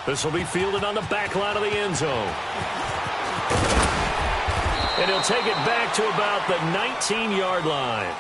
This will be fielded on the back line of the end zone. And he'll take it back to about the 19-yard line.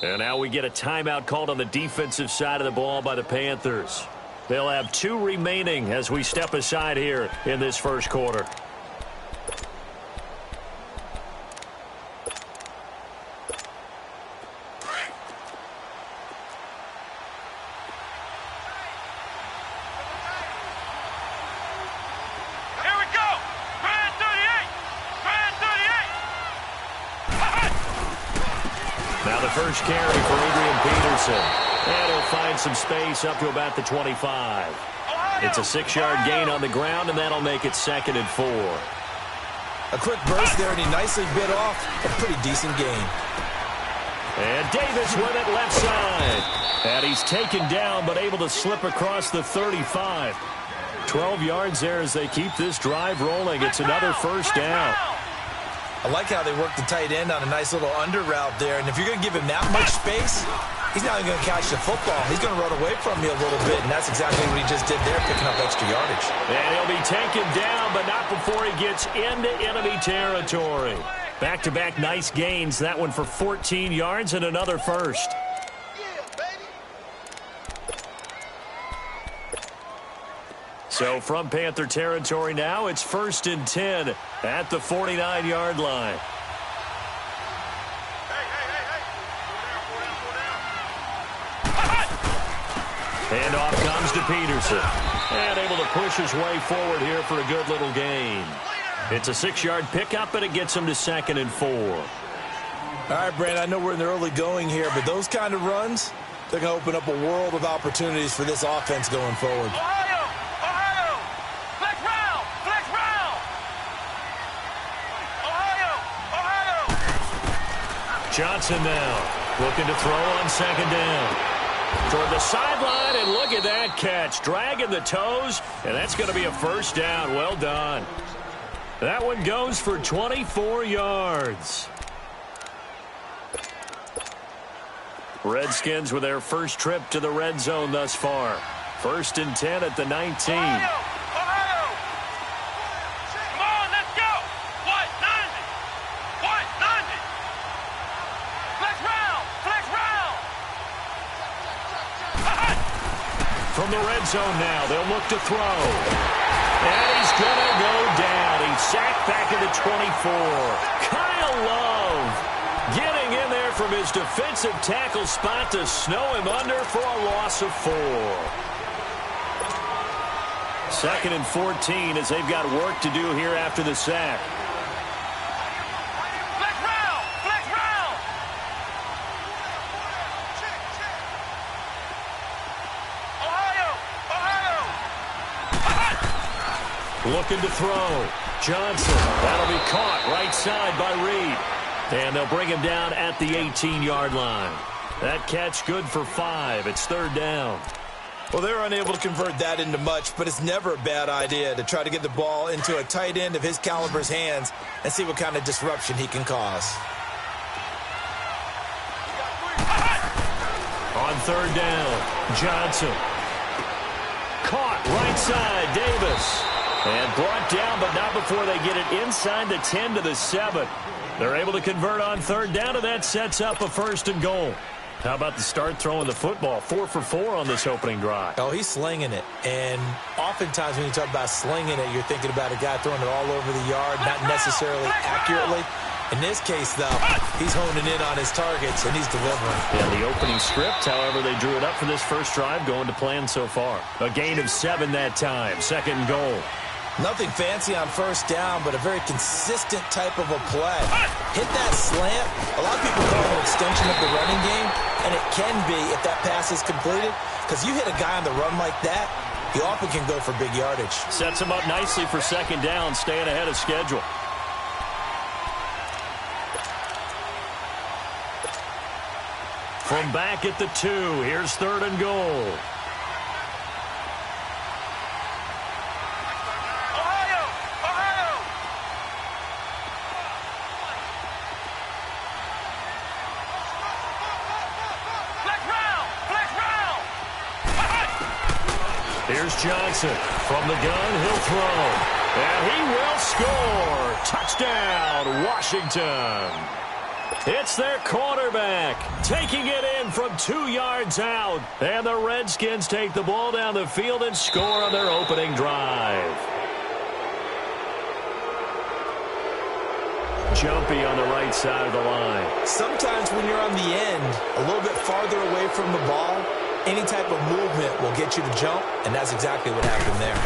And now we get a timeout called on the defensive side of the ball by the Panthers. They'll have 2 remaining as we step aside here in this first quarter. First carry for Adrian Peterson. And he'll find some space up to about the 25. It's a 6-yard gain on the ground, and that'll make it 2nd and 4. A quick burst there, and he nicely bit off a pretty decent gain. And Davis with it left side. And he's taken down, but able to slip across the 35. 12 yards there as they keep this drive rolling. It's another first down. I like how they work the tight end on a nice little under route there. And if you're going to give him that much space, he's not even going to catch the football. He's going to run away from you a little bit, and that's exactly what he just did there, picking up extra yardage. And he'll be taken down, but not before he gets into enemy territory. Back-to-back nice gains. That one for 14 yards and another first. So from Panther territory now, it's 1st and 10 at the 49-yard line. Handoff comes to Peterson. And able to push his way forward here for a good little gain. It's a 6-yard pickup, and it gets him to 2nd and 4. All right, Brandon, I know we're in the early going here, but those kind of runs, they're going to open up a world of opportunities for this offense going forward. Johnson now looking to throw on 2nd down. Toward the sideline, and look at that catch. Dragging the toes, and that's going to be a first down. Well done. That one goes for 24 yards. Redskins with their first trip to the red zone thus far. 1st and 10 at the 19. From the red zone now, they'll look to throw. And he's going to go down. He's sacked back at the 24. Kyle Love getting in there from his defensive tackle spot to snow him under for a loss of 4. 2nd and 14 as they've got work to do here after the sack. Looking to throw. Johnson. That'll be caught right side by Reed. And they'll bring him down at the 18-yard line. That catch good for 5. It's 3rd down. Well, they're unable to convert that into much, but it's never a bad idea to try to get the ball into a tight end of his caliber's hands and see what kind of disruption he can cause. On 3rd down, Johnson. Caught right side, Davis. And brought down, but not before they get it inside the 10 to the 7. They're able to convert on 3rd down, and that sets up a 1st and goal. How about the start throwing the football? 4 for 4 on this opening drive. Oh, he's slinging it. And oftentimes when you talk about slinging it, you're thinking about a guy throwing it all over the yard, not necessarily accurately. In this case, though, he's honing in on his targets, and he's delivering. Yeah, the opening script, however, they drew it up for this first drive, going to plan so far. A gain of 7 that time. 2nd and goal. Nothing fancy on first down, but a very consistent type of a play. Hit that slant. A lot of people call it an extension of the running game, and it can be if that pass is completed, because you hit a guy on the run like that, he often can go for big yardage. Sets him up nicely for second down, staying ahead of schedule. From back at the 2, here's 3rd and goal. Here's Johnson. From the gun, he'll throw. And he will score. Touchdown, Washington. It's their quarterback taking it in from 2 yards out. And the Redskins take the ball down the field and score on their opening drive. Jumpy on the right side of the line. Sometimes when you're on the end, a little bit farther away from the ball, any type of movement will get you to jump, and that's exactly what happened there.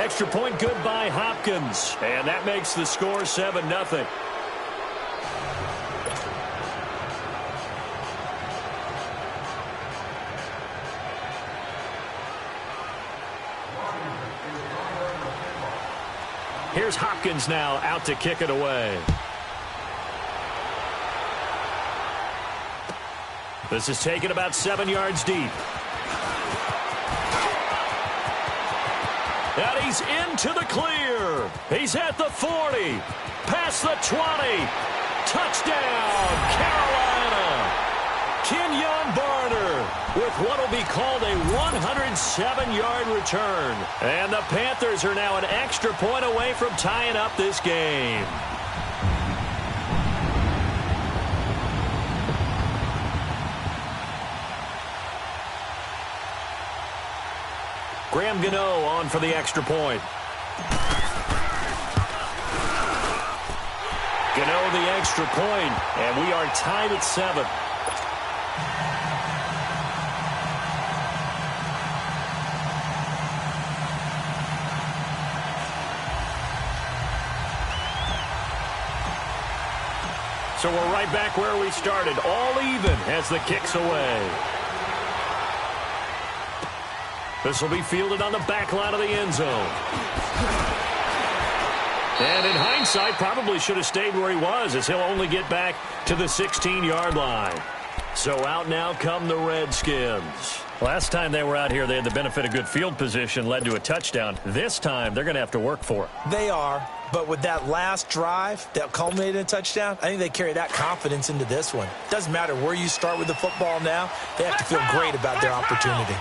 Extra point good by Hopkins, and that makes the score 7-0. Here's Hopkins now out to kick it away. This is taken about 7 yards deep. And he's into the clear. He's at the 40. Past the 20. Touchdown, Carolina. Kenyon Barner with what will be called a 107-yard return. And the Panthers are now an extra point away from tying up this game. Graham Gano on for the extra point. Gano the extra point, and we are tied at 7. So we're right back where we started, all even as the kick's away. This will be fielded on the back line of the end zone. And in hindsight, probably should have stayed where he was, as he'll only get back to the 16-yard line. So out now come the Redskins. Last time they were out here, they had the benefit of good field position, led to a touchdown. This time, they're going to have to work for it. They are, but with that last drive that culminated in a touchdown, I think they carry that confidence into this one. Doesn't matter where you start with the football now, they have to feel great about their opportunity.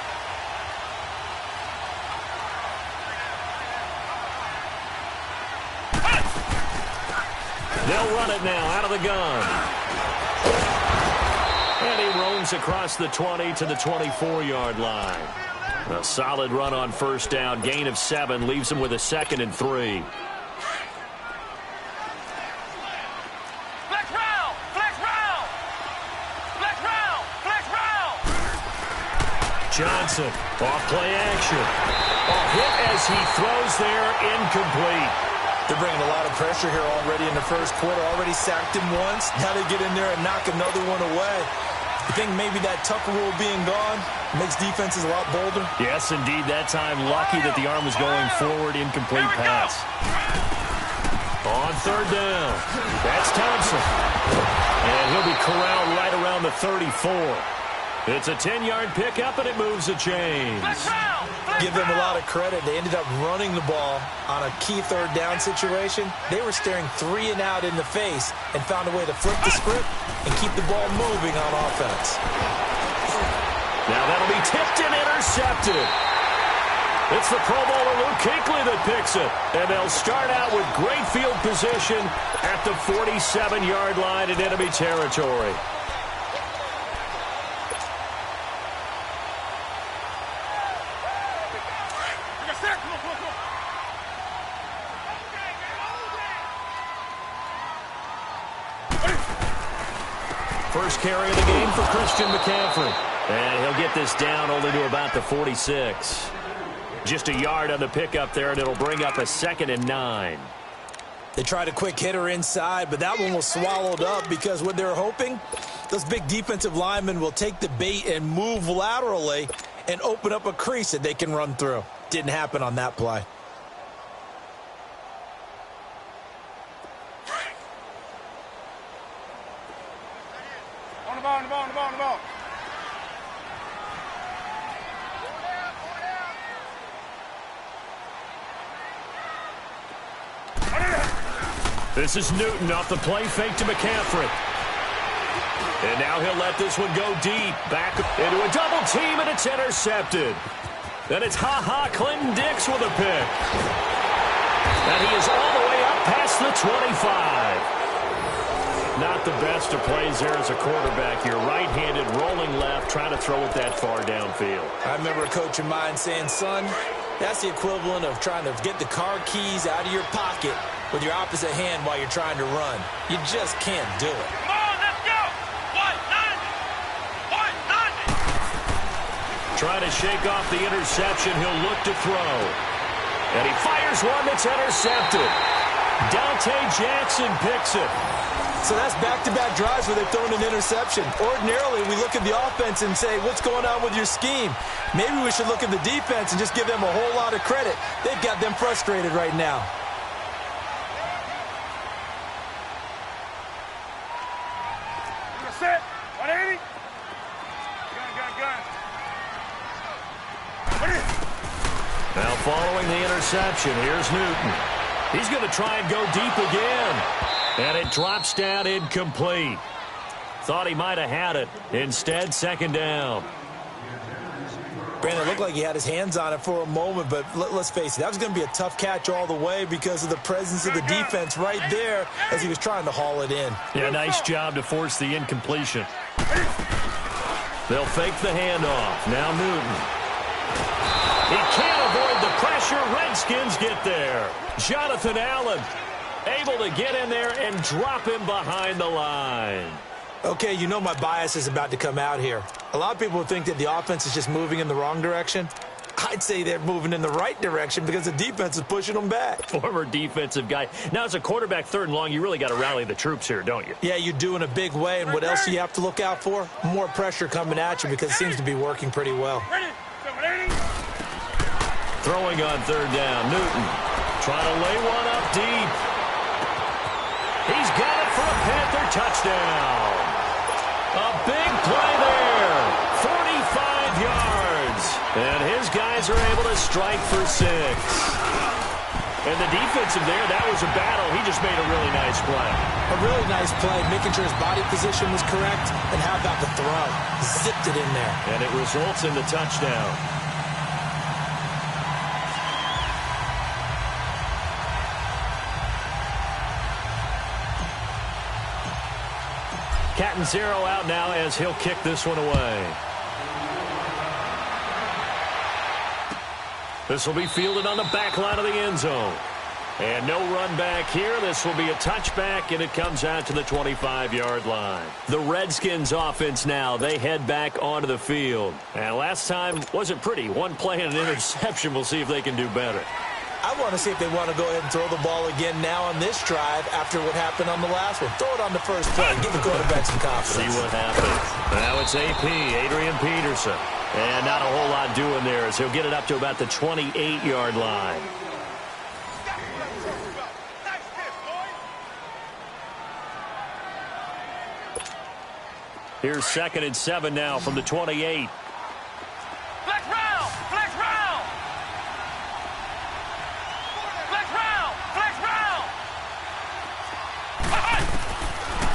They'll run it now out of the gun. And he roams across the 20 to the 24-yard line. A solid run on first down. Gain of 7 leaves him with a 2nd and 3. Johnson, off play action. A hit as he throws there, incomplete. They're bringing a lot of pressure here already in the first quarter. Already sacked him once. Now they get in there and knock another one away. I think maybe that Tucker rule being gone makes defenses a lot bolder. Yes, indeed. That time, lucky that the arm was going forward. Incomplete pass. On third down, that's Thompson. And he'll be corralled right around the 34. It's a 10-yard pickup, and it moves the chains. Give them a lot of credit. They ended up running the ball on a key third down situation. They were staring 3 and out in the face and found a way to flip the script and keep the ball moving on offense. Now that'll be tipped and intercepted. It's the Pro Bowler Luke Kuechly that picks it. And they'll start out with great field position at the 47-yard line in enemy territory. First carry of the game for Christian McCaffrey. And he'll get this down only to about the 46. Just a yard on the pickup there, and it'll bring up a 2nd and 9. They tried a quick hitter inside, but that one was swallowed up because what they're hoping, those big defensive linemen will take the bait and move laterally and open up a crease that they can run through. Didn't happen on that play. On the ball. This is Newton off the play fake to McCaffrey. And now he'll let this one go deep. Back into a double team, and it's intercepted. Then it's Clinton Dix with a pick. And he is all the way up past the 25. Not the best of plays there as a quarterback. You're right-handed, rolling left, trying to throw it that far downfield. I remember a coach of mine saying, son, that's the equivalent of trying to get the car keys out of your pocket with your opposite hand while you're trying to run. You just can't do it. Come on, let's go! 190! Trying to shake off the interception. He'll look to throw. And he fires one that's intercepted. Dante Jackson picks it. So that's back-to-back drives where they've thrown an interception. Ordinarily, we look at the offense and say, what's going on with your scheme? Maybe we should look at the defense and just give them a whole lot of credit. They've got them frustrated right now. Set. 180. Gun. Now following the interception, here's Newton. He's going to try and go deep again. And it drops down incomplete. Thought he might have had it. Instead, 2nd down. Brandon, it looked like he had his hands on it for a moment, but let's face it, that was going to be a tough catch all the way because of the presence of the defense right there as he was trying to haul it in. Yeah, nice job to force the incompletion. They'll fake the handoff. Now Newton. He can't avoid the pressure. Redskins get there. Jonathan Allen able to get in there and drop him behind the line. Okay, you know my bias is about to come out here. A lot of people think that the offense is just moving in the wrong direction. I'd say they're moving in the right direction because the defense is pushing them back. Former defensive guy. Now, as a quarterback 3rd and long, you really got to rally the troops here, don't you? Yeah, you do in a big way. And what else do you have to look out for? More pressure coming at you because it seems to be working pretty well. Throwing on 3rd down. Newton trying to lay one up deep. He's got it for a Panther touchdown. A big play there. 45 yards. And his guys are able to strike for 6. And the defensive there, that was a battle. He just made a really nice play. A really nice play, making sure his body position was correct. And how about the throw? Zipped it in there. And it results in the touchdown. Cat and 0 out now as he'll kick this one away. This will be fielded on the back line of the end zone. And no run back here. This will be a touchback, and it comes out to the 25-yard line. The Redskins offense now, they head back onto the field. And last time wasn't pretty. One play and an interception. We'll see if they can do better. I want to see if they want to go ahead and throw the ball again now on this drive after what happened on the last one. Throw it on the first play. Give the quarterback some confidence. See what happens. Now it's AP, Adrian Peterson. And not a whole lot doing there as he'll get it up to about the 28-yard line. Here's 2nd and 7 now from the 28. Flex round! Flex round! Flex round! Flex round!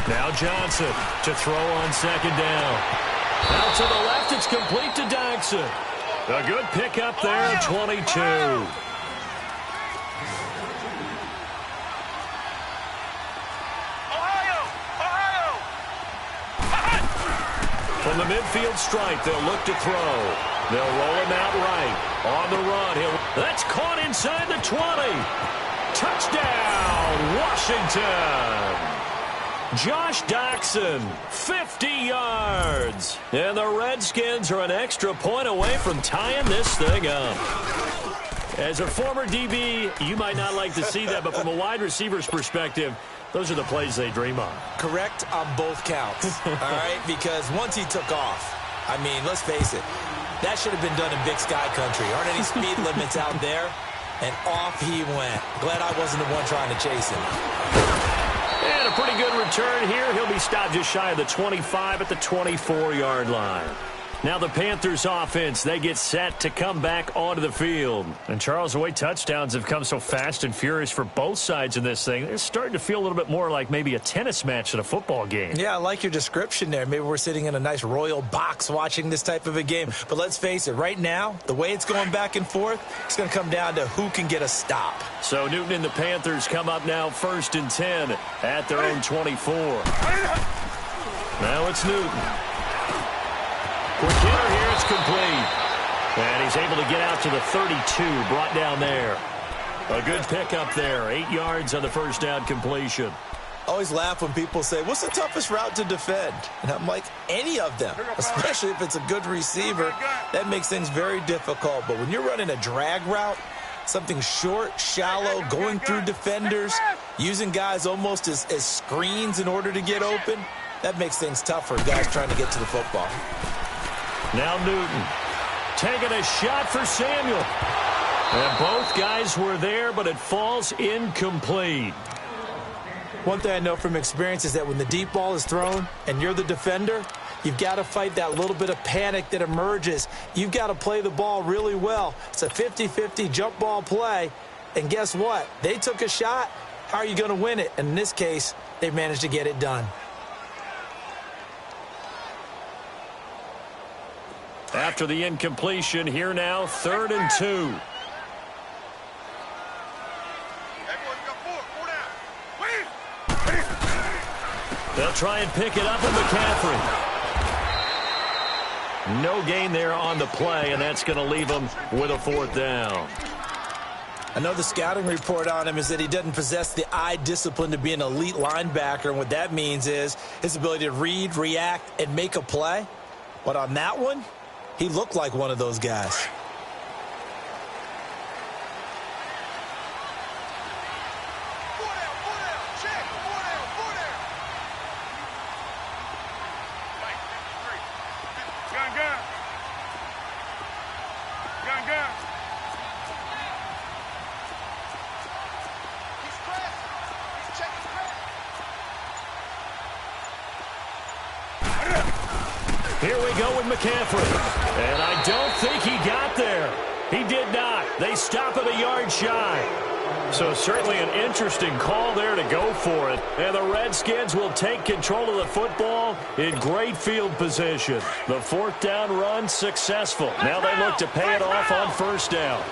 Now Johnson to throw on 2nd down. Out to the left, it's complete to Dodson. A good pickup there, 22. From the midfield stripe, they'll look to throw. They'll roll him out right. On the run, that's caught inside the 20. Touchdown, Washington. Josh Dodson, 50 yards. And the Redskins are an extra point away from tying this thing up. As a former DB, you might not like to see that, but from a wide receiver's perspective, those are the plays they dream of. Correct on both counts, all right? Because once he took off, I mean, let's face it, that should have been done in Big Sky Country. Aren't any speed limits out there? And off he went. Glad I wasn't the one trying to chase him. And a pretty good return here. He'll be stopped just shy of the 25 at the 24-yard line. Now the Panthers offense, they get set to come back onto the field. And Charles, the way touchdowns have come so fast and furious for both sides in this thing, it's starting to feel a little bit more like maybe a tennis match than a football game. Yeah, I like your description there. Maybe we're sitting in a nice royal box watching this type of a game. But let's face it, right now, the way it's going back and forth, it's going to come down to who can get a stop. So Newton and the Panthers come up now 1st and 10 at their own 24. Now it's Newton. Quick hitter here, it's complete. And he's able to get out to the 32, brought down there. A good pickup there, 8 yards on the first down completion. I always laugh when people say, what's the toughest route to defend? And I'm like, any of them, especially if it's a good receiver. That makes things very difficult. But when you're running a drag route, something short, shallow, going through defenders, using guys almost as screens in order to get open, that makes things tough for guys trying to get to the football. Now Newton taking a shot for Samuel. And both guys were there, but it falls incomplete. One thing I know from experience is that when the deep ball is thrown and you're the defender, you've got to fight that little bit of panic that emerges. You've got to play the ball really well. It's a 50-50 jump ball play. And guess what? They took a shot. How are you going to win it? And in this case, they managed to get it done. After the incompletion, here now, 3rd and 2. They'll try and pick it up with McCaffrey. No gain there on the play, and that's going to leave them with a 4th down. I know the scouting report on him is that he doesn't possess the eye discipline to be an elite linebacker, and what that means is his ability to read, react, and make a play. But on that one, he looked like one of those guys. Here we go with McCaffrey. And I don't think he got there. He did not. They stop at a yard shy. So certainly an interesting call there to go for it. And the Redskins will take control of the football in great field position. The 4th down run successful. Now they look to pay it off on 1st down.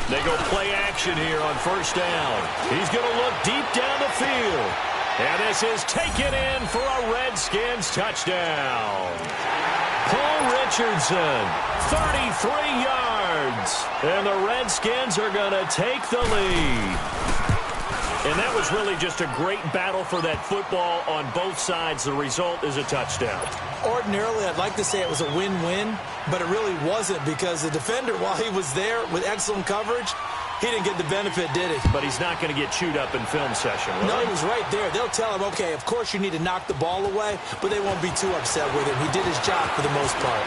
They go play action here on 1st down. He's going to look deep down the field. And this is taken in for a Redskins touchdown. Paul Richardson, 33 yards. And the Redskins are going to take the lead. And that was really just a great battle for that football on both sides. The result is a touchdown. Ordinarily, I'd like to say it was a win-win, but it really wasn't because the defender, while he was there with excellent coverage, he didn't get the benefit, did he? But he's not going to get chewed up in film session, will No, he? he was right there. They'll tell him, okay, of course you need to knock the ball away, but they won't be too upset with him. He did his job for the most part.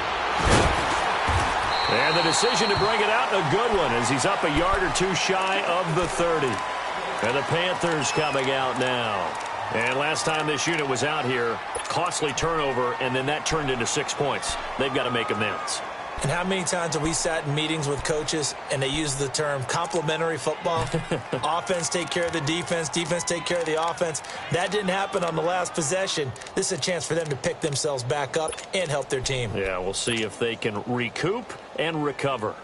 And the decision to bring it out, a good one, as he's up a yard or two shy of the 30. And the Panthers coming out now. And last time this unit was out here, costly turnover, and then that turned into 6 points. They've got to make amends. And how many times have we sat in meetings with coaches and they use the term complementary football? Offense take care of the defense, defense take care of the offense. That didn't happen on the last possession. This is a chance for them to pick themselves back up and help their team. Yeah, we'll see if they can recoup and recover.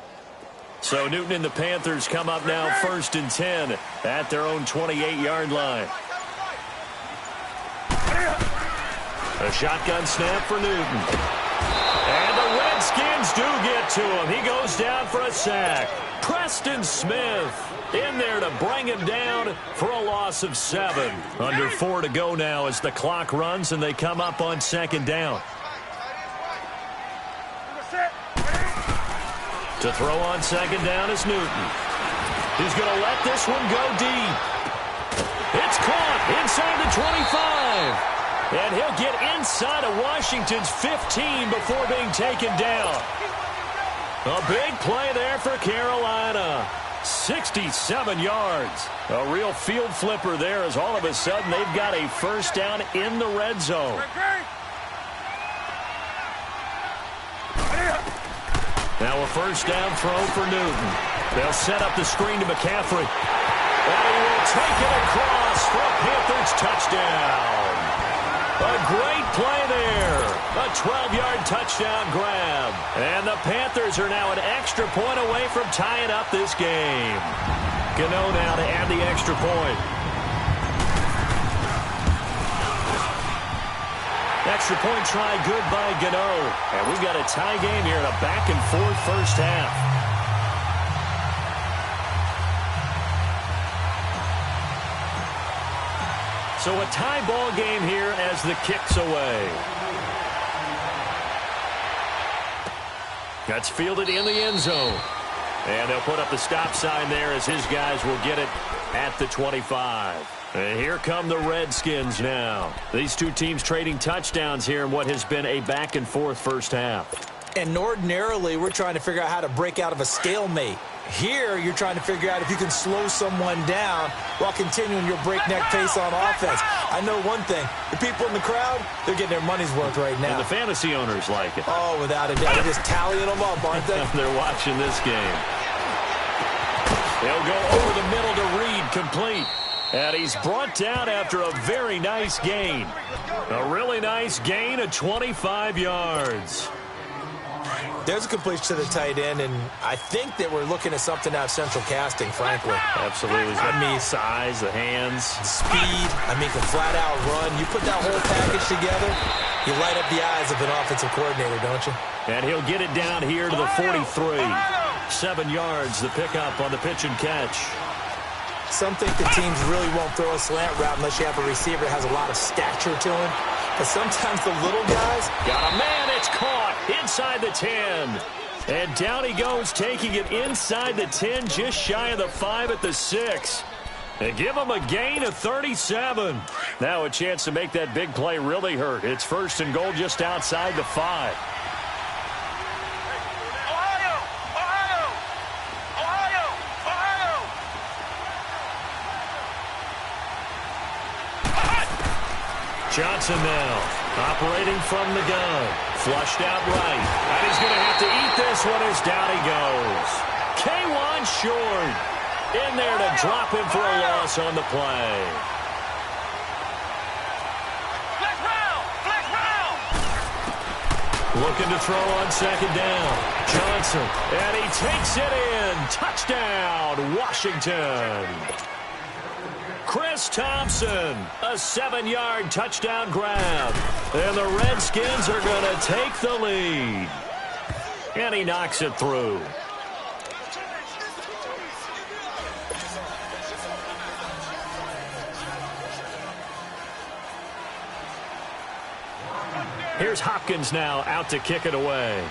So Newton and the Panthers come up now 1st and 10 at their own 28-yard line. A shotgun snap for Newton. And the Redskins Redskins do get to him. He goes down for a sack. Preston Smith in there to bring him down for a loss of 7. Under 4 to go now as the clock runs and they come up on 2nd down. To throw on 2nd down is Newton. He's going to let this one go deep. It's caught inside the 25. And he'll get inside of Washington's 15 before being taken down. A big play there for Carolina. 67 yards. A real field flipper there as all of a sudden they've got a first down in the red zone. Now a first down throw for Newton. They'll set up the screen to McCaffrey. And he will take it across for a Panthers touchdown. A great play there. A 12-yard touchdown grab. And the Panthers are now an extra point away from tying up this game. Gano now to add the extra point. Extra point try good by Gano. And we've got a tie game here in a back-and-forth first half. So a tie ball game here as the kick's away. That's fielded in the end zone. And they'll put up the stop sign there as his guys will get it at the 25. And here come the Redskins now. These two teams trading touchdowns here in what has been a back-and-forth first half. And ordinarily, we're trying to figure out how to break out of a stalemate. Here, you're trying to figure out if you can slow someone down while continuing your breakneck pace on offense. I know one thing. The people in the crowd, they're getting their money's worth right now. And the fantasy owners like it. Oh, without a doubt. They're just tallying them up, aren't they? They're watching this game. They'll go over the middle to Reed, complete. And he's brought down after a very nice gain. A really nice gain of 25 yards. There's a completion to the tight end, and I think that we're looking at something out of central casting, frankly. Absolutely. I mean, size, the hands. The speed. I mean, the flat-out run. You put that whole package together, you light up the eyes of an offensive coordinator, don't you? And he'll get it down here to the 43. 7 yards, the pickup on the pitch and catch. Some think the teams really won't throw a slant route unless you have a receiver that has a lot of stature to him. But sometimes the little guys... Got a man, it's caught inside the 10. And down he goes, taking it inside the 10, just shy of the 5 at the 6. And give him a gain of 37. Now a chance to make that big play really hurt. It's 1st and goal just outside the 5. Johnson now, operating from the gun. Flushed out right. And he's going to have to eat this one as down he goes. K1 short. In there to drop him for a loss on the play. Flex round! Flex round! Looking to throw on 2nd down. Johnson. And he takes it in. Touchdown, Washington. Chris Thompson, a 7-yard touchdown grab. And the Redskins are going to take the lead. And he knocks it through. Here's Hopkins now out to kick it away.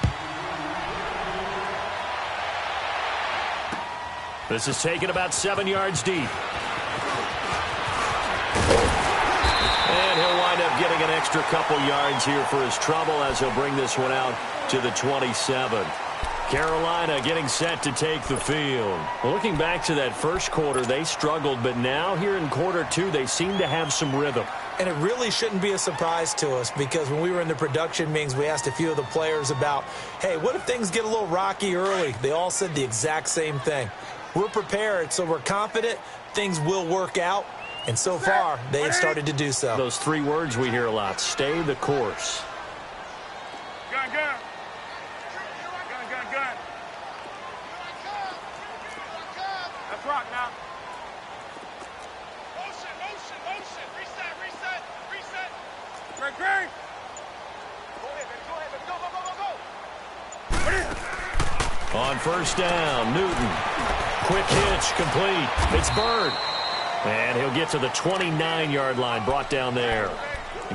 This is taken about 7 yards deep. And he'll wind up getting an extra couple yards here for his trouble as he'll bring this one out to the 27. Carolina getting set to take the field. Looking back to that first quarter, they struggled, but now here in quarter 2, they seem to have some rhythm. And it really shouldn't be a surprise to us because when we were in the production meetings, we asked a few of the players about, hey, what if things get a little rocky early? They all said the exact same thing. We're prepared, so we're confident things will work out. And so far, they have started to do so. Those 3 words we hear a lot, stay the course. Gun, gun. Gun, gun, gun. Let's rock now. Motion, motion, motion. Reset, reset, reset. Great, great. Go ahead, baby. Go ahead, baby. Go, go, go, go, go. On first down, Newton. Quick hitch, complete. It's Bird. And he'll get to the 29-yard line, brought down there.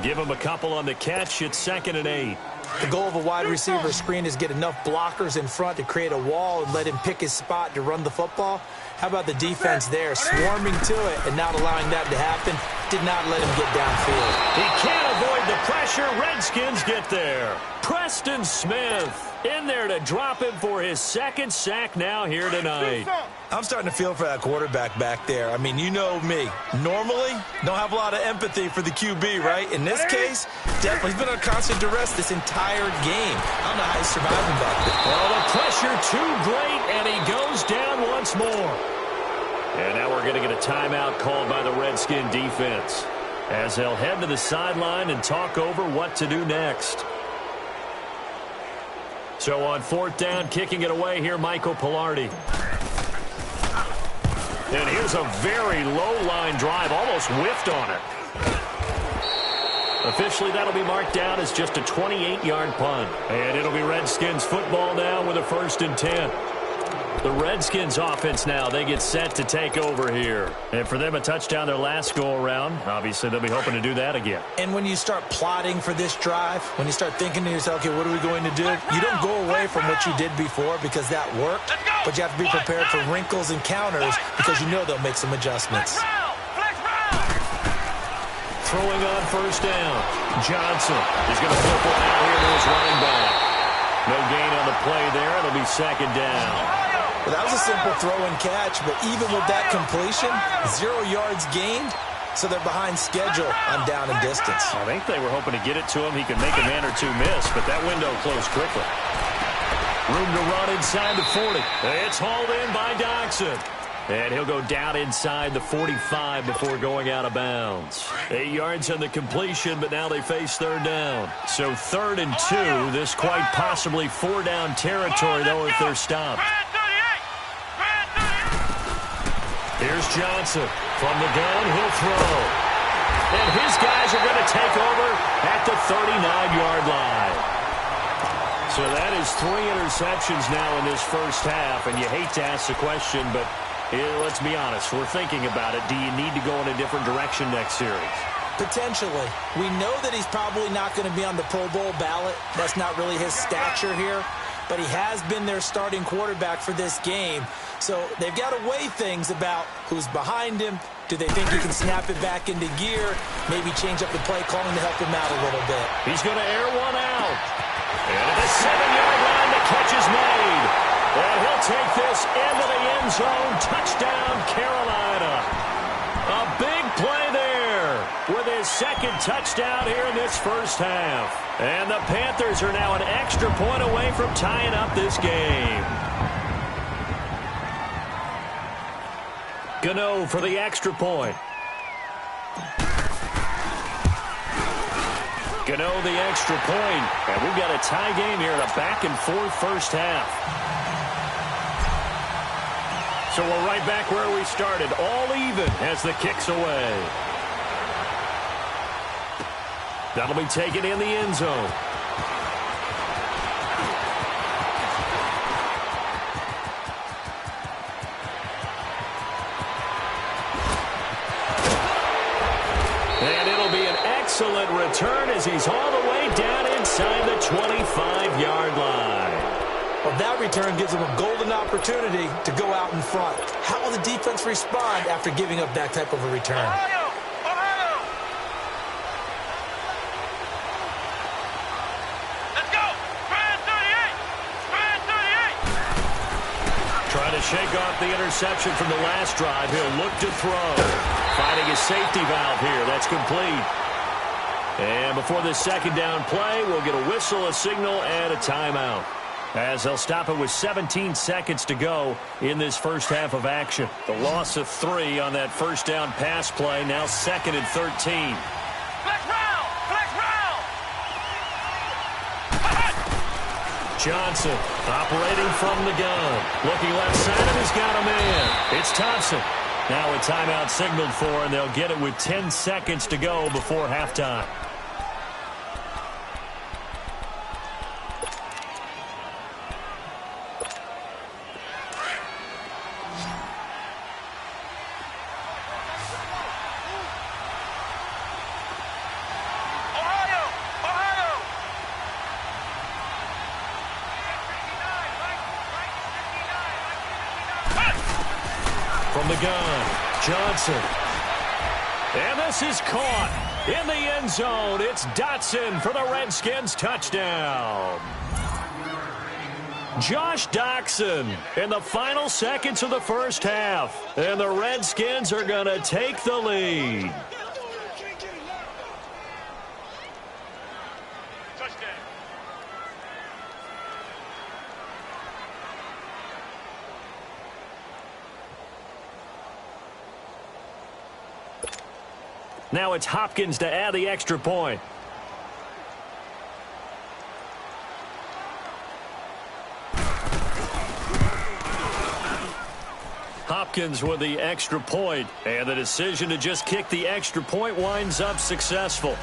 Give him a couple on the catch. It's 2nd and 8. The goal of a wide receiver screen is get enough blockers in front to create a wall and let him pick his spot to run the football. How about the defense there, swarming to it and not allowing that to happen? Did not let him get downfield. He can't avoid the pressure. Redskins get there. Preston Smith in there to drop him for his 2nd sack now here tonight. I'm starting to feel for that quarterback back there. I mean, you know me. Normally, don't have a lot of empathy for the QB, right? In this case, definitely he's been under constant duress this entire game. I don't know how he's surviving back there. Well, the pressure too great, and he goes down once more. And now we're going to get a timeout called by the Redskin defense as they'll head to the sideline and talk over what to do next. So on 4th down, kicking it away here, Michael Pilardi. And here's a very low-line drive, almost whiffed on it. Officially, that'll be marked down as just a 28-yard punt. And it'll be Redskins football now with a 1st and 10. The Redskins offense now, they get set to take over here. And for them, a touchdown their last go-around. Obviously, they'll be hoping to do that again. And when you start plotting for this drive, when you start thinking to yourself, okay, what are we going to do? You don't go away from what you did before because that worked, but you have to be prepared for wrinkles and counters because you know they'll make some adjustments. Throwing on first down. Johnson is going to flip one out here to his running back. No gain on the play there. It'll be 2nd down. Well, that was a simple throw and catch, but even with that completion, 0 yards gained, so they're behind schedule on down and distance. I think they were hoping to get it to him. He could make a man or two miss, but that window closed quickly. Room to run inside the 40. It's hauled in by Doxson. And he'll go down inside the 45 before going out of bounds. 8 yards on the completion, but now they face 3rd down. So 3rd and 2, this quite possibly 4-down territory, though, if they're stopped. Here's Johnson. From the gun, he'll throw. And his guys are going to take over at the 39-yard line. So that is 3 interceptions now in this first half, and you hate to ask the question, but let's be honest, we're thinking about it. Do you need to go in a different direction next series? Potentially. We know that he's probably not going to be on the Pro Bowl ballot. That's not really his stature here. But he has been their starting quarterback for this game. So they've got to weigh things about who's behind him. Do they think he can snap it back into gear? Maybe change up the play calling to help him out a little bit. He's going to air one out. And at the 7-yard line, the catch is made. And he'll take this into the end zone. Touchdown, Carolina. A big play there with his 2nd touchdown here in this first half. And the Panthers are now an extra point away from tying up this game. Gano for the extra point. Gano the extra point. And we've got a tie game here in a back-and-forth first half. So we're right back where we started, all even as the kick's away. That'll be taken in the end zone. And it'll be an excellent return as he's all the way down inside the 25-yard line. Well, that return gives them a golden opportunity to go out in front. How will the defense respond after giving up that type of a return? Let's go! Brand 38! Trying to shake off the interception from the last drive. He'll look to throw. Finding his safety valve here. That's complete. And before this 2nd down play, we'll get a whistle, a signal, and a timeout, as they'll stop it with 17 seconds to go in this first half of action. The loss of 3 on that first down pass play, now 2nd and 13. Flex round! Flex round! Johnson operating from the gun. Looking left side, and he's got a man. It's Thompson. Now a timeout signaled for, and they'll get it with 10 seconds to go before halftime. the gun. Johnson. And this is caught in the end zone. It's Dotson for the Redskins touchdown. Josh Doctson in the final seconds of the first half. And the Redskins are going to take the lead. Now it's Hopkins to add the extra point. Hopkins with the extra point, and the decision to just kick the extra point winds up successful.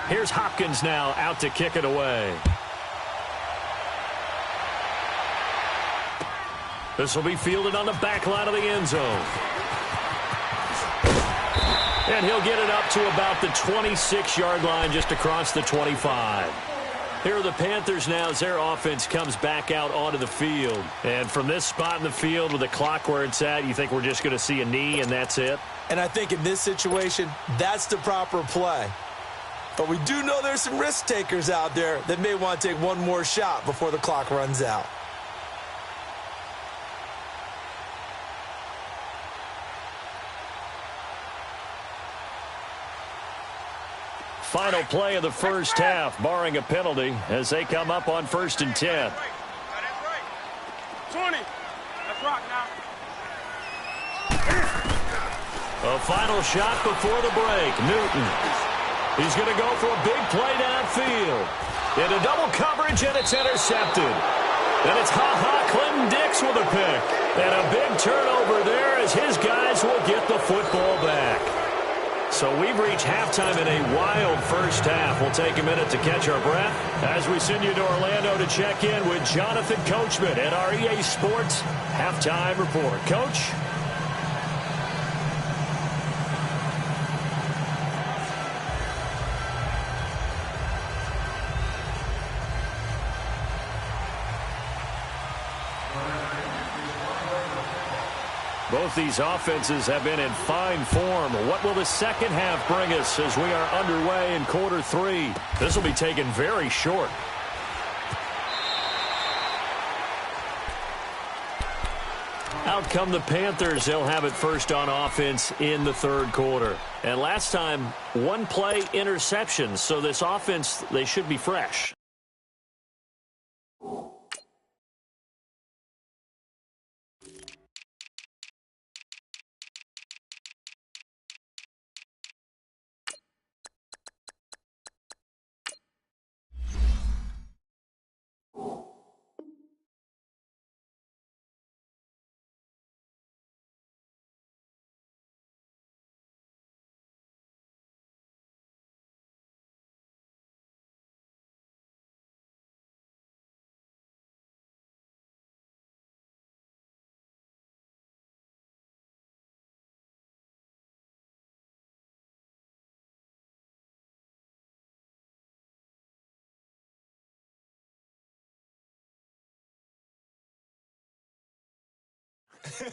Here's Hopkins now out to kick it away. This will be fielded on the back line of the end zone. And he'll get it up to about the 26-yard line, just across the 25. Here are the Panthers now as their offense comes back out onto the field. And from this spot in the field with the clock where it's at, you think we're just going to see a knee and that's it? And I think in this situation, that's the proper play. But we do know there's some risk takers out there that may want to take one more shot before the clock runs out. Final play of the first half, barring a penalty, as they come up on 1st and 10. That's right. 20. Let's rock now. A final shot before the break. Newton. He's going to go for a big play downfield. Into double coverage, and it's intercepted. And it's Clinton Dix with a pick. And a big turnover there as his guys will get the football back. So we've reached halftime in a wild first half. We'll take a minute to catch our breath as we send you to Orlando to check in with Jonathan Coachman at our EA Sports Halftime Report. Coach? Both these offenses have been in fine form. What will the second half bring us as we are underway in quarter 3? This will be taken very short. Out come the Panthers. They'll have it first on offense in the third quarter. And last time, one play interception. So this offense, they should be fresh.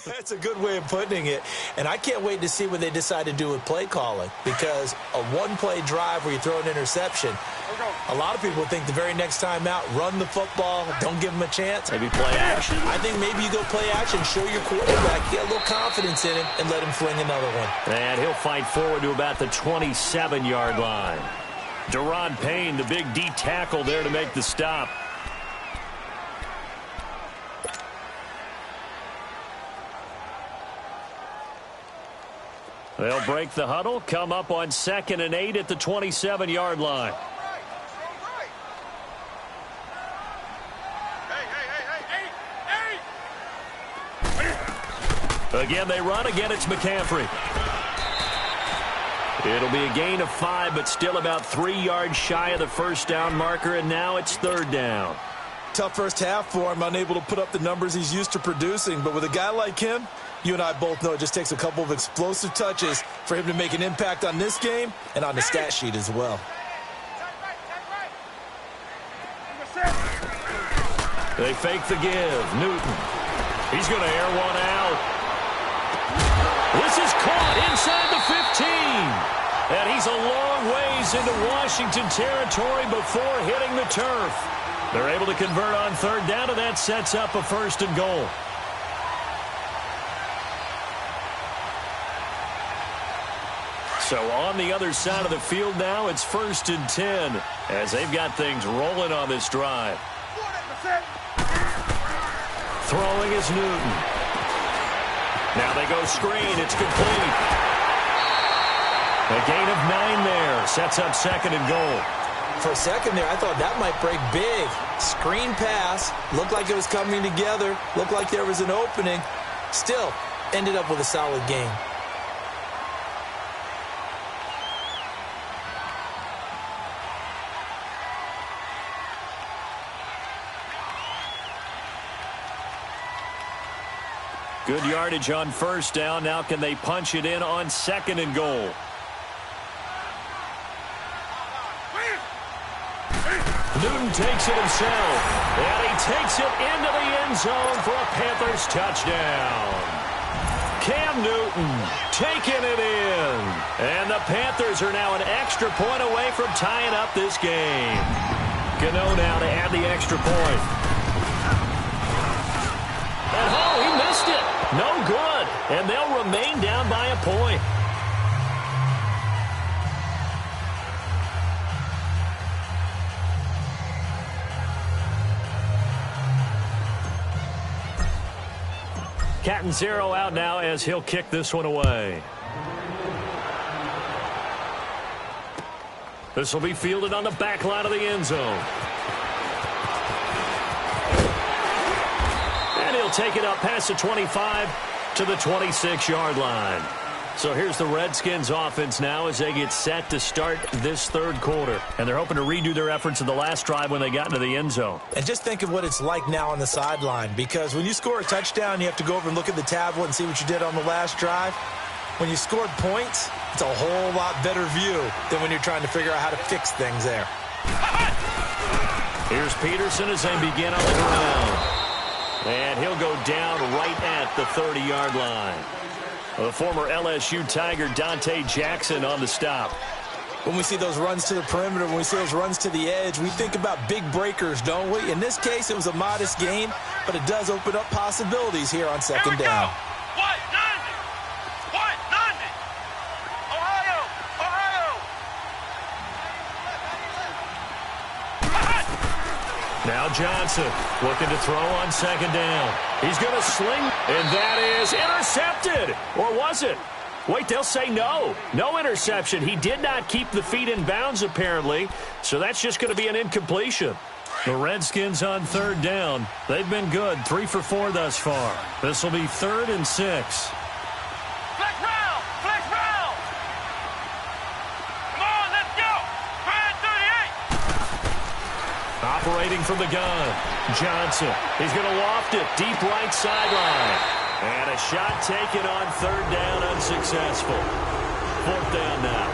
That's a good way of putting it. And I can't wait to see what they decide to do with play calling, because a one-play drive where you throw an interception, a lot of people think the very next time out, run the football, don't give them a chance. Maybe play action. I think maybe you go play action, show your quarterback, get a little confidence in him, and let him fling another one. And he'll fight forward to about the 27-yard line. Deron Payne, the big D tackle there to make the stop. They'll break the huddle, come up on 2nd and 8 at the 27-yard line. Again, they run. Again, it's McCaffrey. It'll be a gain of 5, but still about 3 yards shy of the first down marker, and now it's third down. Tough first half for him, unable to put up the numbers he's used to producing. But with a guy like him, you and I both know it just takes a couple of explosive touches for him to make an impact on this game and on the stat sheet as well. They fake the give. Newton. He's going to air one out. This is caught inside the 15. And he's a long ways into Washington territory before hitting the turf. They're able to convert on third down, and that sets up a first and goal. So on the other side of the field now, it's 1st and 10 as they've got things rolling on this drive. Throwing is Newton. Now they go screen. It's complete. A gain of 9 there. Sets up 2nd and goal. For a second there, I thought that might break big. Screen pass. Looked like it was coming together. Looked like there was an opening. Still, ended up with a solid game. Good yardage on first down. Now can they punch it in on 2nd and goal? Newton takes it himself, and he takes it into the end zone for a Panthers touchdown. Cam Newton taking it in, and the Panthers are now an extra point away from tying up this game. Gano now to add the extra point. And oh, he missed it. No good, and they'll remain down by a point. Catanzaro out now as he'll kick this one away. This will be fielded on the back line of the end zone. And he'll take it up past the 25 to the 26-yard line. So here's the Redskins offense now as they get set to start this third quarter. And they're hoping to redo their efforts in the last drive when they got into the end zone. And just think of what it's like now on the sideline, because when you score a touchdown, you have to go over and look at the tablet and see what you did on the last drive. When you scored points, it's a whole lot better view than when you're trying to figure out how to fix things there. Here's Peterson as they begin on the ground. And he'll go down right at the 30-yard line. The former LSU Tiger Dante Jackson on the stop. When we see those runs to the perimeter, when we see those runs to the edge, we think about big breakers, don't we? In this case, it was a modest gain, but it does open up possibilities here on second down. What? 90. Ohio. Now Johnson looking to throw on second down. He's going to sling, and that is intercepted. Or was it? Wait, they'll say no. No interception. He did not keep the feet in bounds, apparently, so that's just going to be an incompletion. The Redskins on third down. They've been good, 3 for 4 thus far. This will be 3rd and 6. Flex round. Come on, let's go. Brad 38. Operating from the gun, Johnson. He's going to loft it deep right sideline. And a shot taken on third down, unsuccessful. 4th down now.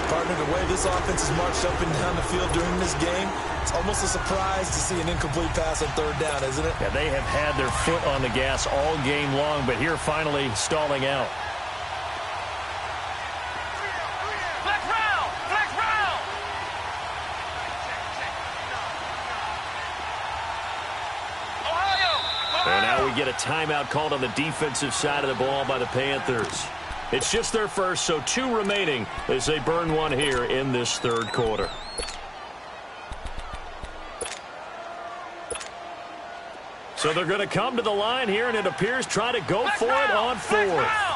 Partner, the way this offense has marched up and down the field during this game, it's almost a surprise to see an incomplete pass on third down, isn't it? Yeah, they have had their foot on the gas all game long, but here finally stalling out. Flex round. Ohio. And now we get a timeout called on the defensive side of the ball by the Panthers. It's just their first, so 2 remaining as they burn one here in this third quarter. So they're going to come to the line here, and it appears try to go for it on 4th.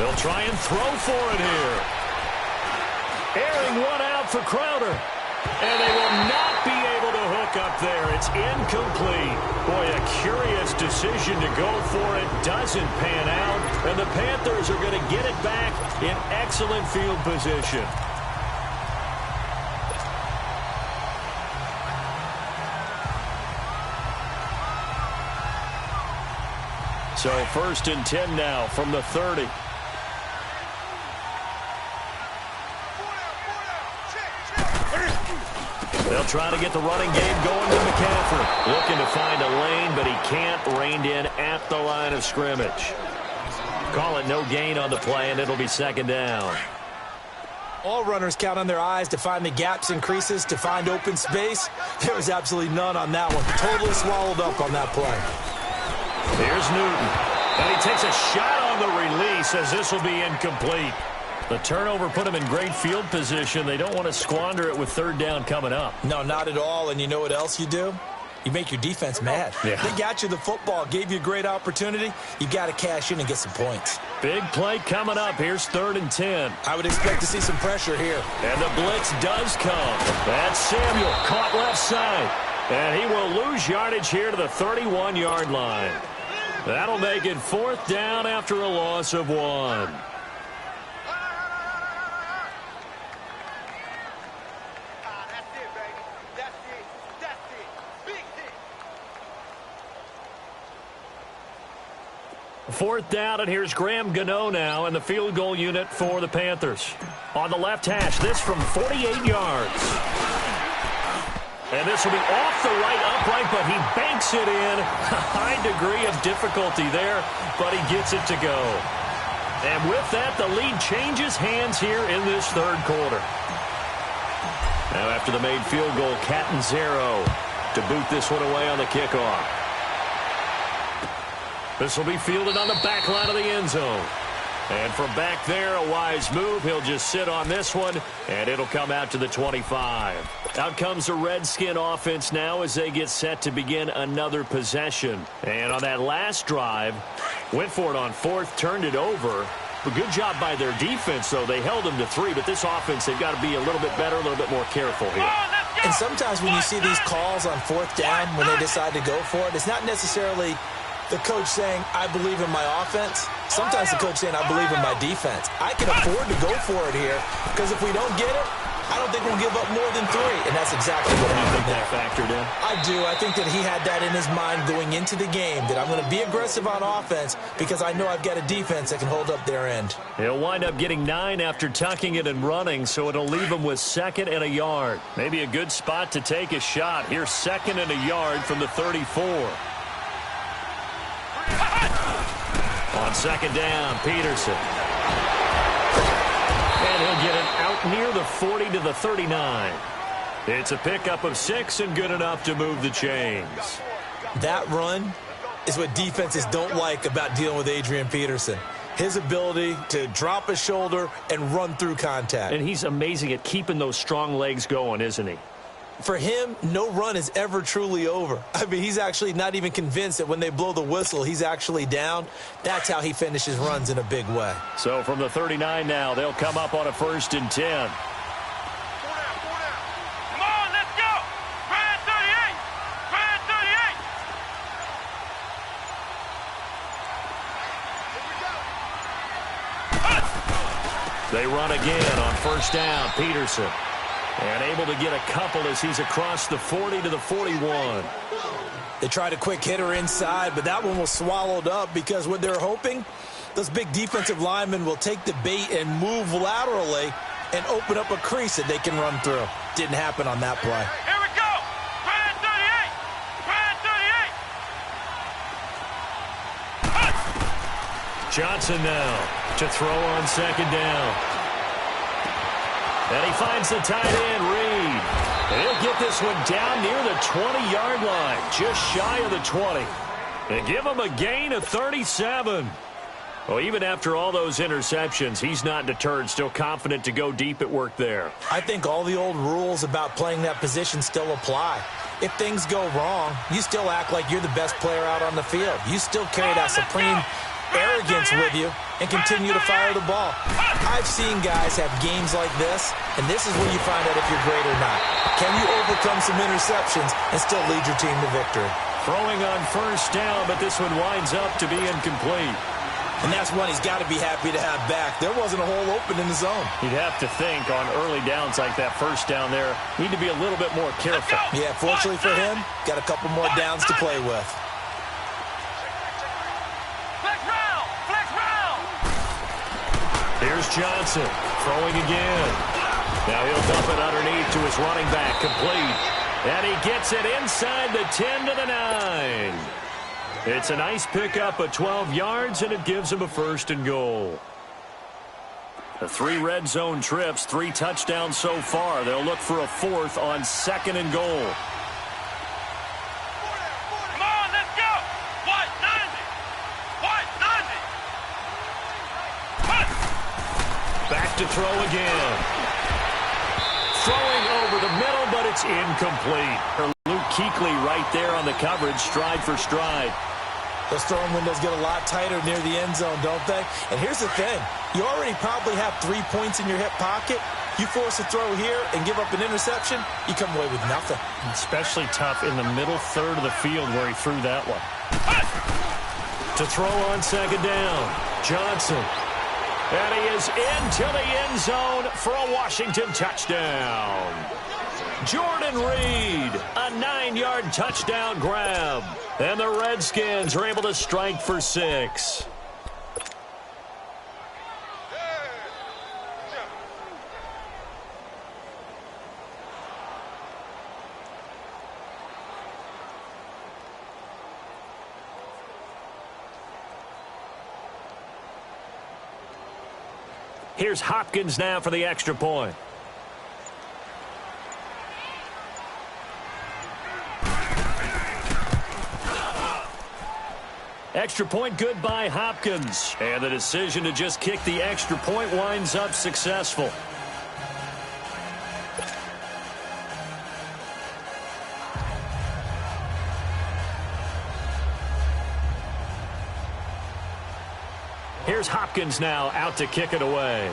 They'll try and throw for it here. Airing one out for Crowder. And they will not be able to hook up there. It's incomplete. Boy, a curious decision to go for it. Doesn't pan out. And the Panthers are going to get it back in excellent field position. So 1st and 10 now from the 30. They'll try to get the running game going to McCaffrey. Looking to find a lane, but he can't. Reined in at the line of scrimmage. Call it no gain on the play, and it'll be 2nd down. All runners count on their eyes to find the gaps and creases, to find open space. There was absolutely none on that one. Totally swallowed up on that play. Here's Newton. And he takes a shot on the release as this will be incomplete. The turnover put him in great field position. They don't want to squander it with 3rd down coming up. No, not at all. And you know what else you do? You make your defense mad. Yeah. They got you the football, gave you a great opportunity. You got to cash in and get some points. Big play coming up. Here's 3rd and 10. I would expect to see some pressure here. And the blitz does come. That's Samuel, caught left side. And he will lose yardage here to the 31-yard line. That'll make it 4th down after a loss of 1. Fourth down, and here's Graham Gano now in the field goal unit for the Panthers. On the left hash, this from 48 yards. And this will be off the right upright, but he banks it in. A high degree of difficulty there, but he gets it to go. And with that, the lead changes hands here in this 3rd quarter. Now after the made field goal, Catanzaro to boot this one away on the kickoff. This will be fielded on the back line of the end zone. And from back there, a wise move. He'll just sit on this one, and it'll come out to the 25. Out comes the Redskin offense now as they get set to begin another possession. And on that last drive, went for it on 4th, turned it over. A good job by their defense, though. They held them to 3, but this offense, they've got to be a little bit better, a little bit more careful here. And sometimes when you see these calls on 4th down, when they decide to go for it, it's not necessarily the coach saying, I believe in my offense. Sometimes the coach saying, I believe in my defense. I can afford to go for it here because if we don't get it, I don't think we'll give up more than 3. And that's exactly what happened there. That factored in? I do. I think that he had that in his mind going into the game, that I'm going to be aggressive on offense because I know I've got a defense that can hold up their end. He'll wind up getting 9 after tucking it and running, so it'll leave him with 2nd and a yard. Maybe a good spot to take a shot. Here's 2nd and a yard from the 34. On 2nd down, Peterson. And he'll get it out near the 40 to the 39. It's a pickup of 6 and good enough to move the chains. That run is what defenses don't like about dealing with Adrian Peterson. His ability to drop a shoulder and run through contact. And he's amazing at keeping those strong legs going, isn't he? For him, no run is ever truly over. I mean, he's actually not even convinced that when they blow the whistle, he's actually down. That's how he finishes runs in a big way. So from the 39 now, they'll come up on a 1st and 10. Come on, let's go. Grand 38. Grand 38. They run again on 1st down, Peterson. And able to get a couple as he's across the 40 to the 41. They tried a quick hitter inside, but that one was swallowed up because what they're hoping, those big defensive linemen will take the bait and move laterally and open up a crease that they can run through. Didn't happen on that play. Here we go. Grand 38. Grand 38. Johnson now to throw on 2nd down. And he finds the tight end, Reed. And he'll get this one down near the 20-yard line, just shy of the 20. And give him a gain of 37. Well, even after all those interceptions, he's not deterred, still confident to go deep at work there. I think all the old rules about playing that position still apply. If things go wrong, you still act like you're the best player out on the field. You still carry that supreme arrogance with you and continue to fire the ball. I've seen guys have games like this, and this is where you find out if you're great or not. Can you overcome some interceptions and still lead your team to victory? Throwing on first down, but this one winds up to be incomplete. And that's one he's got to be happy to have back. There wasn't a hole open in the zone. You'd have to think on early downs like that first down there, need to be a little bit more careful. Yeah, fortunately for him, got a couple more downs to play with. Here's Johnson throwing again. Now he'll dump it underneath to his running back, complete. And he gets it inside the 10 to the 9. It's a nice pickup of 12 yards, and it gives him a 1st and goal. The 3 red zone trips, 3 touchdowns so far. They'll look for a 4th on 2nd and goal. Come on, let's go. White 90. White 90. Back to throw again. Throwing over the middle, but it's incomplete. Luke Kuechly right there on the coverage, stride for stride. Those throwing windows get a lot tighter near the end zone, don't they? And here's the thing. You already probably have 3 points in your hip pocket. You force a throw here and give up an interception, you come away with nothing. Especially tough in the middle third of the field where he threw that one. To throw on 2nd down, Johnson. And he is into the end zone for a Washington touchdown. Jordan Reed, a 9-yard touchdown grab. And the Redskins are able to strike for 6. Here's Hopkins now for the extra point. Extra point good by Hopkins. And the decision to just kick the extra point winds up successful. Here's Hopkins now out to kick it away.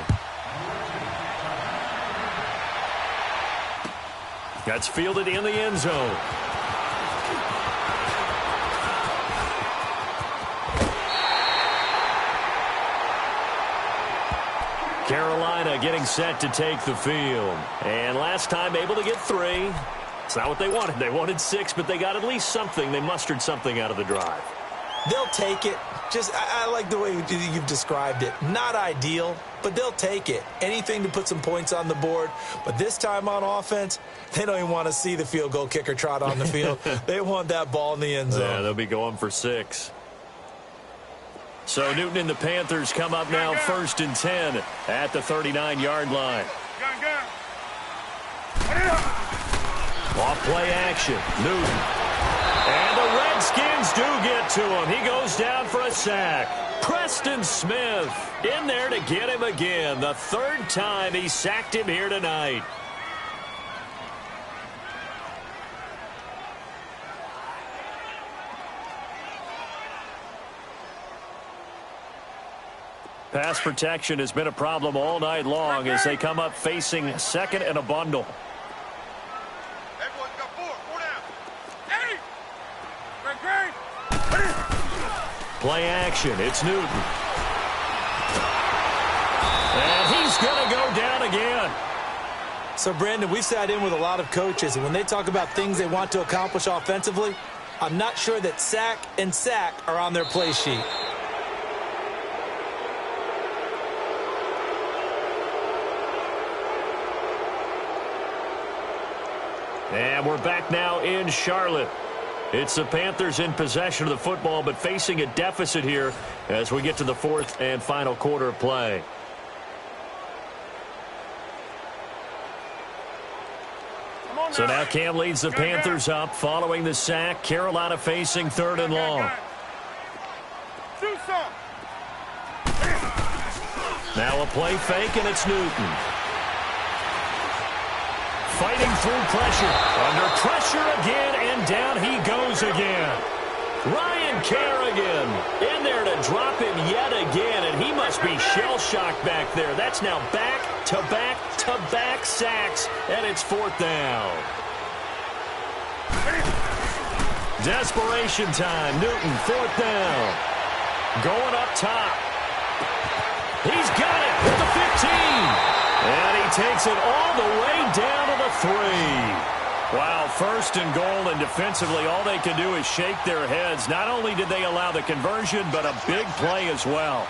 That's fielded in the end zone. Carolina getting set to take the field. And last time able to get 3. It's not what they wanted. They wanted 6, but they got at least something. They mustered something out of the drive. They'll take it. I like the way you've described it. Not ideal, but they'll take it. Anything to put some points on the board. But this time on offense, they don't even want to see the field goal kicker trot on the field. They want that ball in the end zone. Yeah, they'll be going for 6. So Newton and the Panthers come up now 1st and 10 at the 39-yard line. Off play action. Newton. And the Redskins do get to him. He goes down for a sack. Preston Smith in there to get him again. The 3rd time he sacked him here tonight. Pass protection has been a problem all night long as they come up facing 2nd and a bundle. Everyone's got 4. 4 down. 8. Great. Play action. It's Newton. And he's going to go down again. So, Brandon, we've sat in with a lot of coaches, and when they talk about things they want to accomplish offensively, I'm not sure that sack and sack are on their play sheet. And we're back now in Charlotte. It's the Panthers in possession of the football, but facing a deficit here as we get to the 4th and final quarter of play. So now Cam leads the Panthers up following the sack. Carolina facing 3rd and long. Now a play fake, and it's Newton. Fighting through pressure. Under pressure again, and down he goes again. Ryan Kerrigan in there to drop him yet again, and he must be shell-shocked back there. That's now back-to-back-to-back sacks, and it's 4th down. Desperation time. Newton, 4th down. Going up top. He's got it at the 15. And he takes it all the way down to the 3. Wow, 1st and goal, and defensively all they can do is shake their heads. Not only did they allow the conversion, but a big play as well.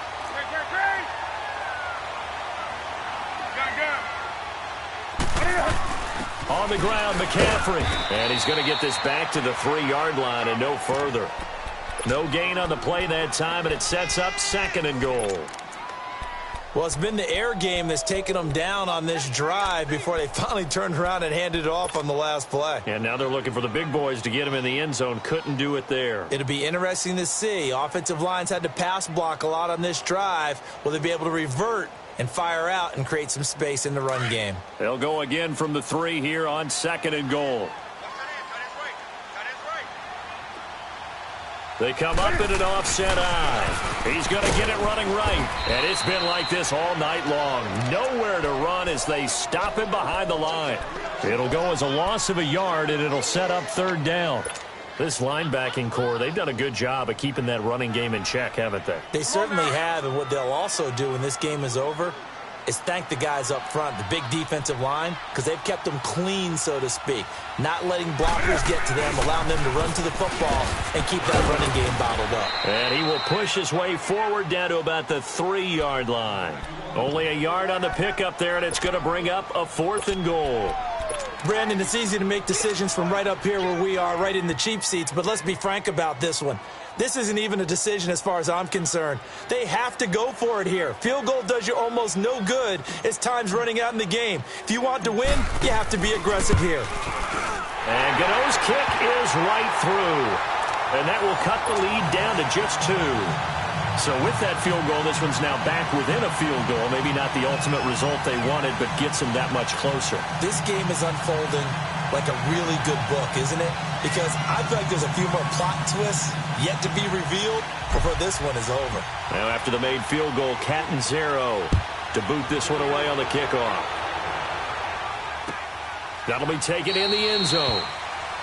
On the ground, McCaffrey. And he's going to get this back to the 3-yard line and no further. No gain on the play that time, and it sets up 2nd and goal. Well, it's been the air game that's taken them down on this drive before they finally turned around and handed it off on the last play. And now they're looking for the big boys to get him in the end zone. Couldn't do it there. It'll be interesting to see. Offensive lines had to pass block a lot on this drive. Will they be able to revert and fire out and create some space in the run game? They'll go again from the 3 here on 2nd and goal. They come up in an offset eye. He's going to get it running right. And it's been like this all night long. Nowhere to run as they stop him behind the line. It'll go as a loss of a yard, and it'll set up 3rd down. This linebacking core, they've done a good job of keeping that running game in check, haven't they? They certainly have, and what they'll also do when this game is over is thank the guys up front, the big defensive line, because they've kept them clean, so to speak. Not letting blockers get to them, allowing them to run to the football and keep that running game bottled up. And he will push his way forward down to about the 3-yard line. Only a yard on the pickup there, and it's going to bring up a 4th and goal. Brandon, it's easy to make decisions from right up here where we are, right in the cheap seats, but let's be frank about this one. This isn't even a decision as far as I'm concerned. They have to go for it here. Field goal does you almost no good as time's running out in the game. If you want to win, you have to be aggressive here. And Gano's kick is right through. And that will cut the lead down to just 2. So with that field goal, this one's now back within a field goal. Maybe not the ultimate result they wanted, but gets them that much closer. This game is unfolding like a really good book, isn't it? Because I feel like there's a few more plot twists yet to be revealed before this one is over. Now after the made field goal, Catanzaro to boot this one away on the kickoff. That'll be taken in the end zone.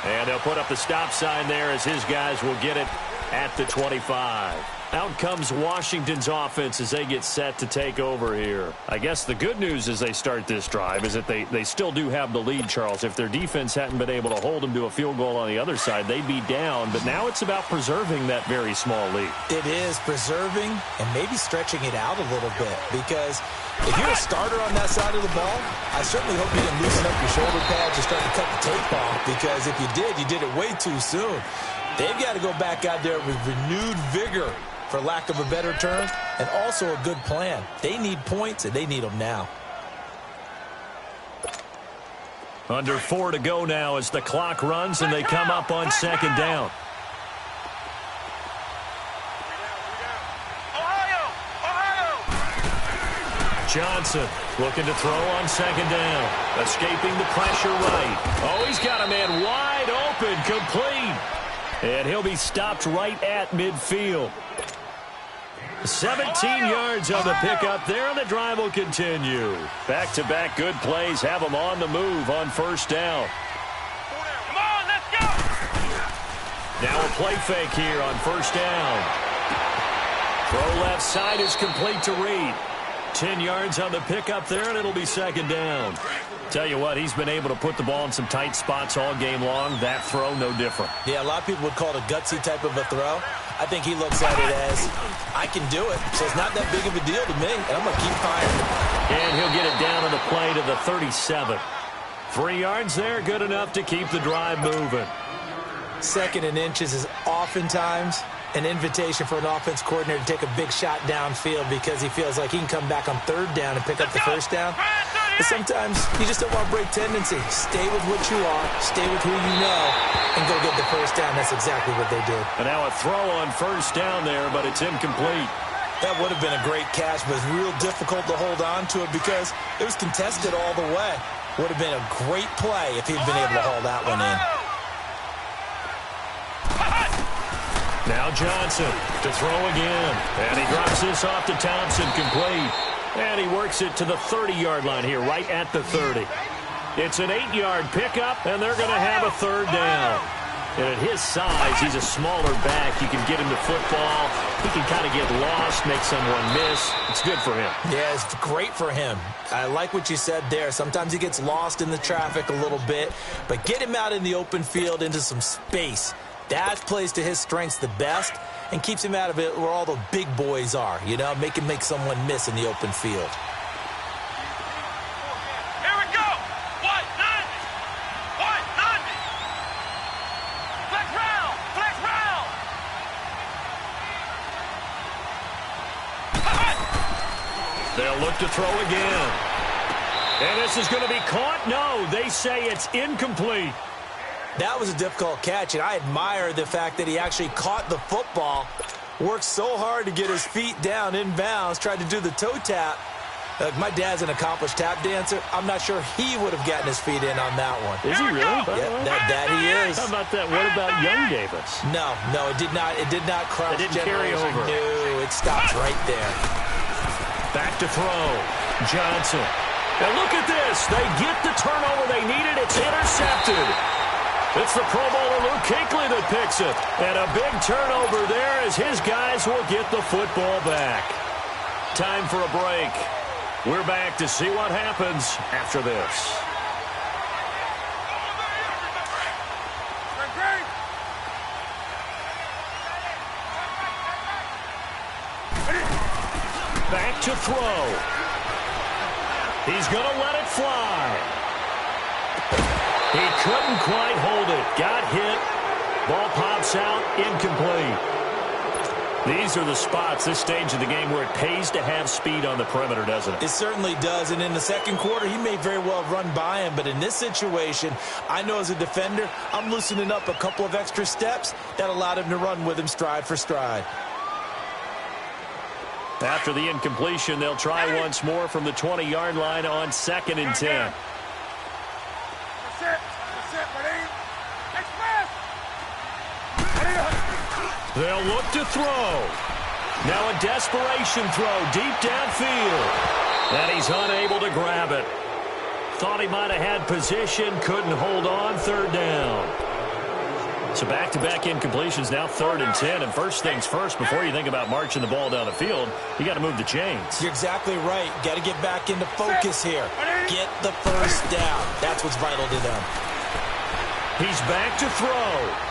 And they'll put up the stop sign there as his guys will get it at the 25. Out comes Washington's offense as they get set to take over here. I guess the good news as they start this drive is that they still do have the lead, Charles. If their defense hadn't been able to hold them to a field goal on the other side, they'd be down. But now it's about preserving that very small lead. It is preserving and maybe stretching it out a little bit, because if you're a starter on that side of the ball, I certainly hope you didn't loosen up your shoulder pads and start to cut the tape off, because if you did it way too soon. They've got to go back out there with renewed vigor, for lack of a better term, and also a good plan. They need points, and they need them now. Under 4 to go now as the clock runs, and they come up on 2nd down. Johnson looking to throw on 2nd down. Escaping the pressure right. Oh, he's got a man wide open, complete. And he'll be stopped right at midfield. 17 yards on the pickup there, and the drive will continue. Back-to-back good plays have them on the move on 1st down. Come on, let's go! Now a play fake here on 1st down. Throw left side is complete to Reed. 10 yards on the pickup there, and it'll be 2nd down. Tell you what, he's been able to put the ball in some tight spots all game long. That throw, no different. Yeah, a lot of people would call it a gutsy type of a throw. I think he looks at it as, I can do it, so it's not that big of a deal to me, and I'm going to keep firing. And he'll get it down on the play to the 37. 3 yards there, good enough to keep the drive moving. 2nd and inches is oftentimes an invitation for an offense coordinator to take a big shot downfield because he feels like he can come back on 3rd down and pick up the 1st down. But sometimes you just don't want to break tendency. Stay with what you are, stay with who you know, and go get the 1st down. That's exactly what they did. And now a throw on 1st down there, but it's incomplete. That would have been a great catch, but it's real difficult to hold on to it because it was contested all the way. Would have been a great play if he'd been able to haul that one in. Now Johnson to throw again. And he drops this off to Thompson, complete. And he works it to the 30-yard line here, right at the 30. It's an 8-yard pickup, and they're going to have a third down. And at his size, he's a smaller back. You can get him the football. He can kind of get lost, make someone miss. It's good for him. Yeah, it's great for him. I like what you said there. Sometimes he gets lost in the traffic a little bit, but get him out in the open field into some space. That plays to his strengths the best and keeps him out of it where all the big boys are, you know, make him make someone miss in the open field. They'll look to throw again. And this is going to be caught. No, they say it's incomplete. That was a difficult catch, and I admire the fact that he actually caught the football, worked so hard to get his feet down inbounds, tried to do the toe tap. My dad's an accomplished tap dancer. I'm not sure he would have gotten his feet in on that one. Is he really? Yeah, that he is. How about that? What about young Davis? No, it did not. It did not cross. It didn't carry over. No, it stops right there. Back to throw. Johnson. And look at this. They get the turnover they needed. It's intercepted. It's the Pro Bowler Luke Kuechly that picks it. And a big turnover there as his guys will get the football back. Time for a break. We're back to see what happens after this. Back to throw. He's going to let it fly. He couldn't quite hold it. Got hit. Ball pops out. Incomplete. These are the spots, this stage of the game, where it pays to have speed on the perimeter, doesn't it? It certainly does. And in the second quarter, he may very well run by him. But in this situation, I know as a defender, I'm loosening up a couple of extra steps that allowed him to run with him stride for stride. After the incompletion, they'll try once more from the 20-yard line on 2nd and 10. They'll look to throw. Now a desperation throw deep downfield. And he's unable to grab it. Thought he might have had position, couldn't hold on, 3rd down. So back-to-back incompletions, now 3rd and 10. And first things first, before you think about marching the ball down the field, you got to move the chains. You're exactly right. Got to get back into focus here. Get the first down. That's what's vital to them. He's back to throw.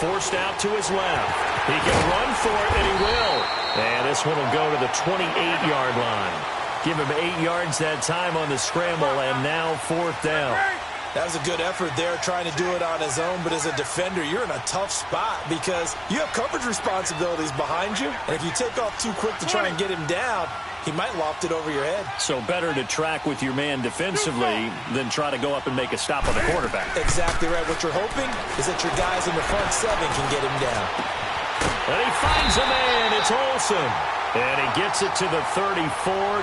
Forced out to his left. He can run for it, and he will. And this one will go to the 28-yard line. Give him 8 yards that time on the scramble, and now 4th down. That was a good effort there, trying to do it on his own. But as a defender, you're in a tough spot because you have coverage responsibilities behind you. And if you take off too quick to try and get him down, he might loft it over your head. So better to track with your man defensively than try to go up and make a stop on the quarterback. Exactly right. What you're hoping is that your guys in the front 7 can get him down. And he finds a man. It's Olsen. And he gets it to the 34.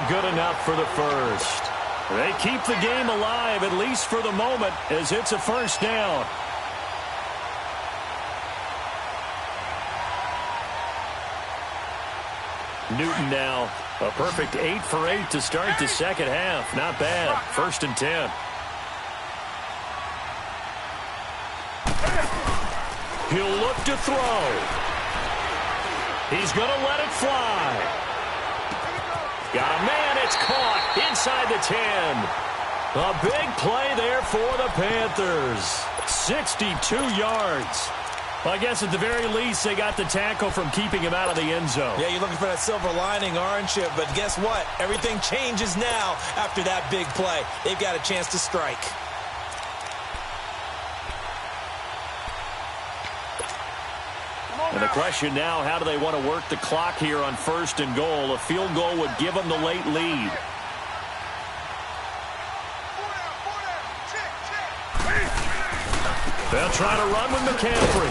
Good enough for the first. They keep the game alive, at least for the moment, as it's a 1st down. Newton now, a perfect 8 for 8 to start the second half. Not bad. 1st and 10. He'll look to throw. He's going to let it fly. Got a man, it's caught inside the 10. A big play there for the Panthers. 62 yards. Well, I guess at the very least, they got the tackle from keeping him out of the end zone. Yeah, you're looking for that silver lining, aren't you? But guess what? Everything changes now after that big play. They've got a chance to strike. And the question now, how do they want to work the clock here on 1st and goal? A field goal would give them the late lead. They'll try to run with McCaffrey.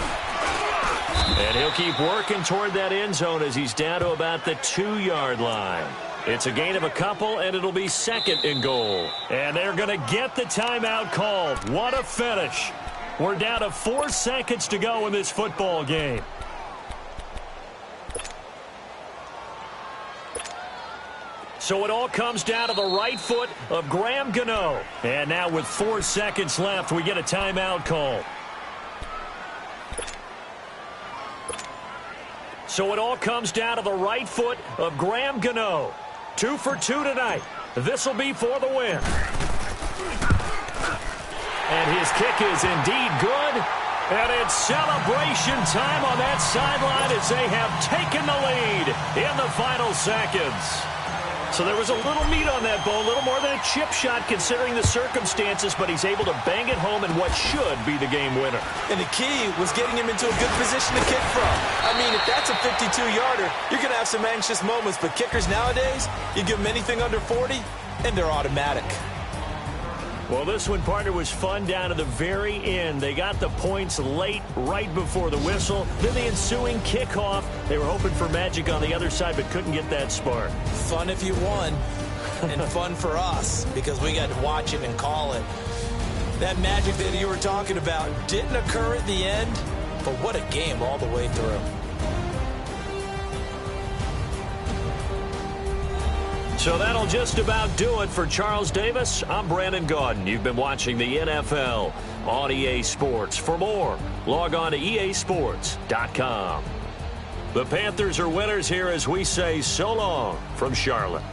And he'll keep working toward that end zone as he's down to about the 2-yard line. It's a gain of a couple, and it'll be 2nd and goal. And they're going to get the timeout called. What a finish. We're down to 4 seconds to go in this football game. So it all comes down to the right foot of Graham Gano. And now with 4 seconds left, we get a timeout call. So it all comes down to the right foot of Graham Gano. 2 for 2 tonight. This will be for the win. And his kick is indeed good. And it's celebration time on that sideline as they have taken the lead in the final seconds. So there was a little meat on that bone, a little more than a chip shot considering the circumstances, but he's able to bang it home in what should be the game winner. And the key was getting him into a good position to kick from. I mean, if that's a 52-yarder, you're going to have some anxious moments, but kickers nowadays, you give them anything under 40, and they're automatic. Well, this one, partner, was fun down to the very end. They got the points late, right before the whistle. Then the ensuing kickoff. They were hoping for magic on the other side, but couldn't get that spark. Fun if you won, and fun for us, because we got to watch it and call it. That magic that you were talking about didn't occur at the end, but what a game all the way through. So that'll just about do it for Charles Davis. I'm Brandon Gaudin. You've been watching the NFL on EA Sports. For more, log on to easports.com. The Panthers are winners here as we say so long from Charlotte.